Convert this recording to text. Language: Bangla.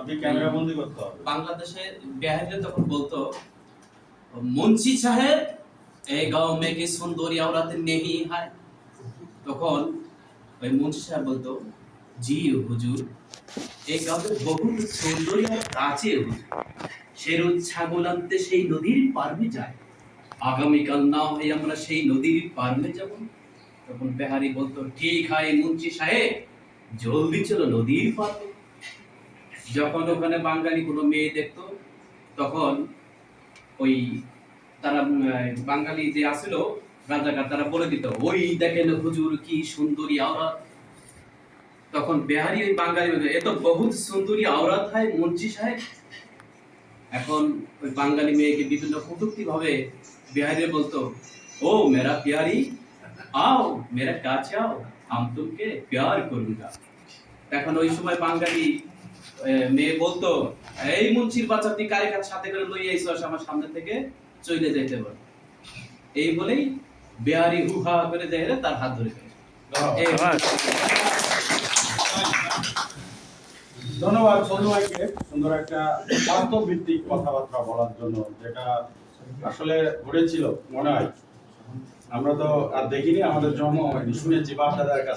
আপনি ক্যামেরা বন্দি করতে হবে। বাংলাদেশে বিহারিরা তখন বলতো মুন্সি সাহেব এই গাঁও में की सुंदरी औरत नहीं है। তখন ওই মুন্সি সাহেব বলতো জি হুজুর এই গাঁওতে বহুত সুন্দরী আর আছে হুজুর। সে রোজ ছাগল আনতে সেই নদীর পাড়ে যায়, আগামীকাল না হয় আমরা সেই নদীর পাড়ে যাব। তখন বিহারি বলতো ঠিক হয় মুন্সি সাহেব, জলদি চলো নদীর পাড়ে। যখন ওখানে বাঙালি কোনো মেয়ে দেখতো তখন ওই তারা বাঙালি যে আসলো রাজাকার তারা বলে দিত ওই দেখেন হুজুর কি সুন্দরী औरत। তখন বিহারি ওই বাঙালি বলতো এ তো বহুত সুন্দরী औरत है মুন্সি সাহেব। এখন ওই বাঙালি মেয়েকে বিভিন্ন কটূক্তি ভাবে বিহারি বলতো ও মেরা প্যারি आओ मेरा কাছে आओ हम तुमके प्यार करूंगा। এখন ওই সময় বাঙালি মেয়ে বলতো এই মুন্সির বাচ্চা তুই কারে কাছে সাথে করে লই আইছস আমার সামনে থেকে চলে যাইতে পার। এই বলেই বিহারি হুহা করে যায় তার হাত ধরে ফেলে। ধন্যবাদ বন্ধু ভাইকে সুন্দর একটা বাস্তব ভিত্তিক কথাবার্তা বলার জন্য, যেটা আসলে ঘটেছিল মনে হয়। আমরা তো আর দেখিনি, আমাদের জন্ম হয়নি, শুনেছি বাপ দাদার কাছে।